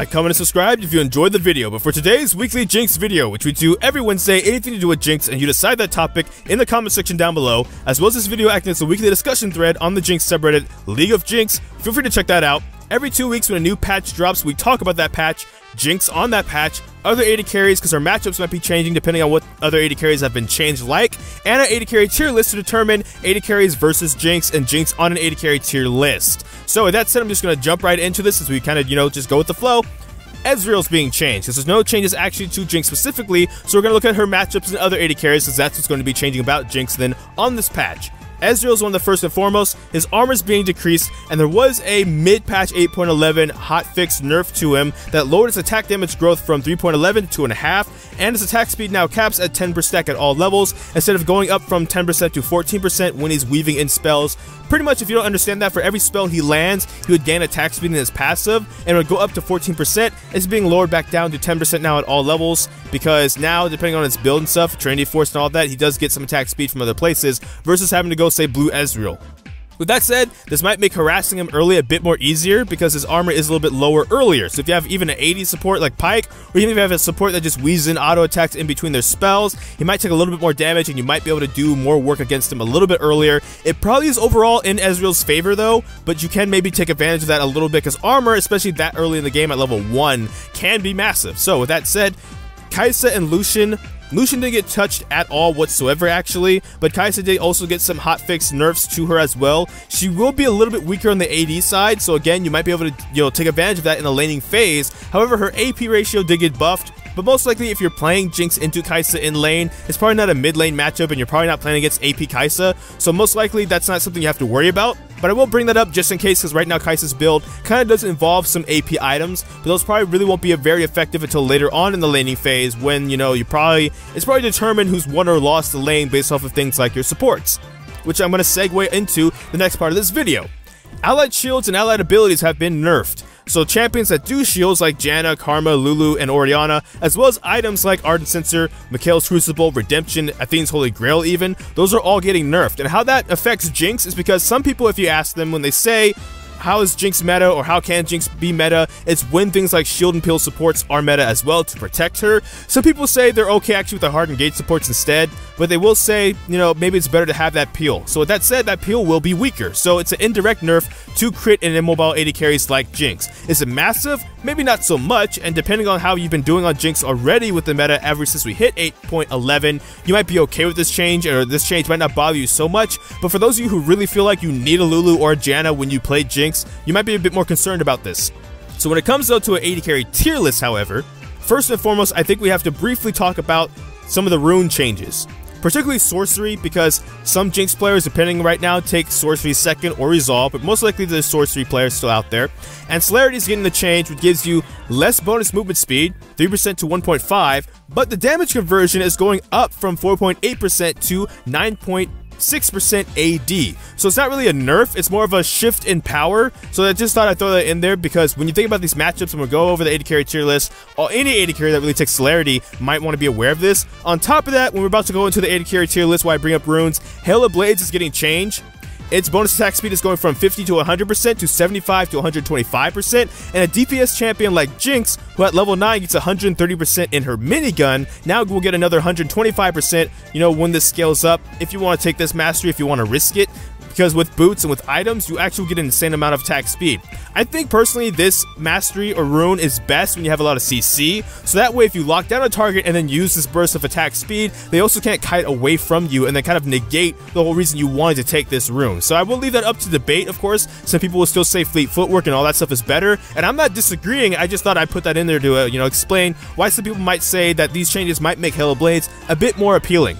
Like, comment, and subscribe if you enjoyed the video. But for today's weekly Jinx video, which we do every Wednesday, anything to do with Jinx, and you decide that topic in the comment section down below, as well as this video acting as a weekly discussion thread on the Jinx subreddit, League of Jinx, feel free to check that out. Every 2 weeks when a new patch drops, we talk about that patch, Jinx on that patch, other AD carries, because our matchups might be changing depending on what other AD carries have been changed like, and an AD carry tier list to determine AD carries versus Jinx and Jinx on an AD carry tier list. So with that said, I'm just going to jump right into this as we kind of, just go with the flow. Ezreal's being changed, because there's no changes actually to Jinx specifically, so we're going to look at her matchups and other AD carries, because that's what's going to be changing about Jinx then on this patch. Ezreal's one of the first and foremost, his armor's being decreased, and there was a mid-patch 8.11 hotfix nerf to him that lowered his attack damage growth from 3.11 to 2.5, and his attack speed now caps at 10 per stack at all levels, instead of going up from 10% to 14% when he's weaving in spells. Pretty much, if you don't understand that, for every spell he lands, he would gain attack speed in his passive, and it would go up to 14%. It's being lowered back down to 10% now at all levels, because now, depending on his build and stuff, Trinity Force and all that, he does get some attack speed from other places, versus having to go, say, blue Ezreal. With that said, this might make harassing him early a bit more easier because his armor is a little bit lower earlier. So if you have even an AD support like Pyke, or even if you have a support that just weaves in auto attacks in between their spells, he might take a little bit more damage and you might be able to do more work against him a little bit earlier. It probably is overall in Ezreal's favor though, but you can maybe take advantage of that a little bit because armor, especially that early in the game at level 1, can be massive. So with that said, Calista and Lucian didn't get touched at all whatsoever actually, but Calista did also get some hotfix nerfs to her as well. She will be a little bit weaker on the AD side, so again, you might be able to take advantage of that in the laning phase. However, her AP ratio did get buffed, but most likely if you're playing Jinx into Calista in lane, it's probably not a mid lane matchup and you're probably not playing against AP Calista, so most likely that's not something you have to worry about. But I will bring that up just in case, because right now Kai'Sa's build kind of does involve some AP items, but those probably really won't be very effective until later on in the laning phase when, it's probably determined who's won or lost the lane based off of things like your supports, which I'm going to segue into the next part of this video. Allied shields and allied abilities have been nerfed. So champions that do shields like Janna, Karma, Lulu, and Orianna, as well as items like Ardent Censer, Mikhail's Crucible, Redemption, Athene's Holy Grail even, those are all getting nerfed. And how that affects Jinx is because some people, if you ask them, when they say, how is Jinx meta or how can Jinx be meta, it's when things like shield and peel supports are meta as well to protect her. Some people say they're okay actually with the hard engage supports instead, but they will say, maybe it's better to have that peel. So with that said, that peel will be weaker. So it's an indirect nerf to crit and immobile AD carries like Jinx. Is it massive? Maybe not so much, and depending on how you've been doing on Jinx already with the meta ever since we hit 8.11, you might be okay with this change, or this change might not bother you so much. But for those of you who really feel like you need a Lulu or a Janna when you play Jinx, you might be a bit more concerned about this. So when it comes though to an AD carry tier list, however, first and foremost, I think we have to briefly talk about some of the rune changes. Particularly sorcery, because some Jinx players, depending right now, take sorcery second or resolve, but most likely there's sorcery players still out there. And celerity is getting the change, which gives you less bonus movement speed, 3% to 1.5, but the damage conversion is going up from 4.8% to 9.6% AD. So it's not really a nerf, it's more of a shift in power. So I just thought I'd throw that in there because when you think about these matchups and we'll go over the AD carry tier list, or any AD carry that really takes celerity might want to be aware of this. On top of that, when we're about to go into the AD carry tier list, why I bring up runes, Hail of Blades is getting changed. Its bonus attack speed is going from 50 to 100% to 75 to 125%, and a DPS champion like Jinx, who at level 9 gets 130% in her minigun, now will get another 125%, when this scales up, if you want to take this mastery, if you want to risk it. Because with boots and with items, you actually get an insane amount of attack speed. I think personally this mastery or rune is best when you have a lot of CC, so that way if you lock down a target and then use this burst of attack speed, they also can't kite away from you and then kind of negate the whole reason you wanted to take this rune. So I will leave that up to debate, of course. Some people will still say fleet footwork and all that stuff is better, and I'm not disagreeing, I just thought I'd put that in there to explain why some people might say that these changes might make Hail of Blades a bit more appealing.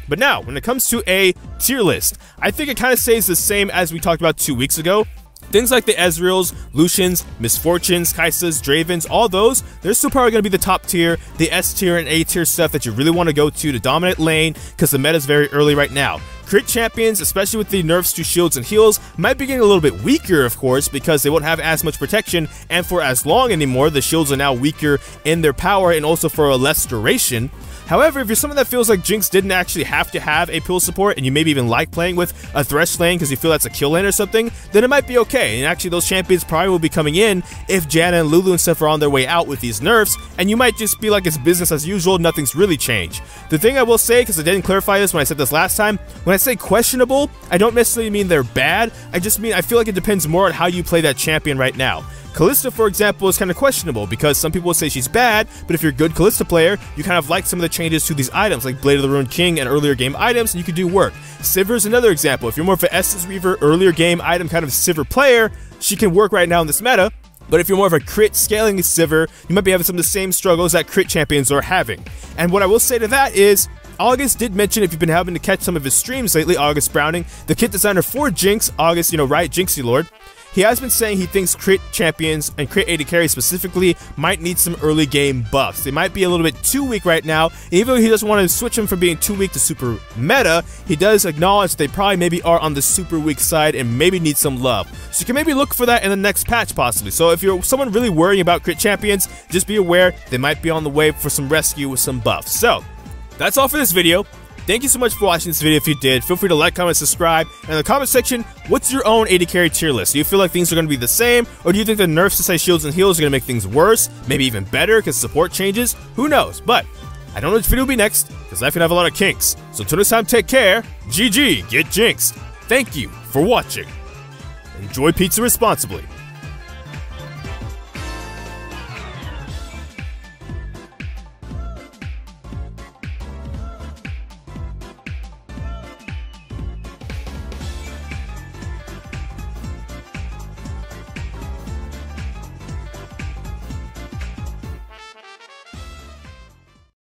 But now, when it comes to a tier list, I think it kind of stays the same as we talked about 2 weeks ago. Things like the Ezreals, Lucians, Misfortunes, Kaisas, Dravens, all those, they're still probably going to be the top tier, the S tier and A tier stuff that you really want to go to dominate lane because the meta is very early right now. Crit champions, especially with the nerfs to shields and heals, might be getting a little bit weaker, of course, because they won't have as much protection and for as long anymore. The shields are now weaker in their power and also for a less duration. However, if you're someone that feels like Jinx didn't actually have to have a pill support and you maybe even like playing with a Thresh lane because you feel that's a kill lane or something, then it might be okay. And actually those champions probably will be coming in if Janna and Lulu and stuff are on their way out with these nerfs, and you might just be like it's business as usual, nothing's really changed. The thing I will say, because I didn't clarify this when I said this last time, when I say questionable, I don't necessarily mean they're bad, I just mean I feel like it depends more on how you play that champion right now. Calista, for example, is kind of questionable because some people will say she's bad, but if you're a good Calista player, you kind of like some of the changes to these items like Blade of the Ruined King and earlier game items, and you can do work. Sivir is another example. If you're more of an Essence Reaver, earlier game item kind of Sivir player, she can work right now in this meta. But if you're more of a crit scaling Sivir, you might be having some of the same struggles that crit champions are having. And what I will say to that is, August did mention, if you've been having to catch some of his streams lately, August Browning, the kit designer for Jinx, August, right, Jinxie Lord, he has been saying he thinks crit champions and crit AD carries specifically might need some early game buffs. They might be a little bit too weak right now. Even though he doesn't want to switch them from being too weak to super meta, he does acknowledge that they probably maybe are on the super weak side and maybe need some love. So you can maybe look for that in the next patch possibly. So if you're someone really worrying about crit champions, just be aware they might be on the way for some rescue with some buffs. So that's all for this video. Thank you so much for watching this video. If you did, feel free to like, comment, subscribe, and in the comment section, what's your own AD carry tier list? Do you feel like things are going to be the same, or do you think the nerfs to say shields and heals are going to make things worse, maybe even better because support changes? Who knows? But I don't know which video will be next, because life can have a lot of kinks. So until next time, take care, GG, get jinxed. Thank you for watching. Enjoy pizza responsibly.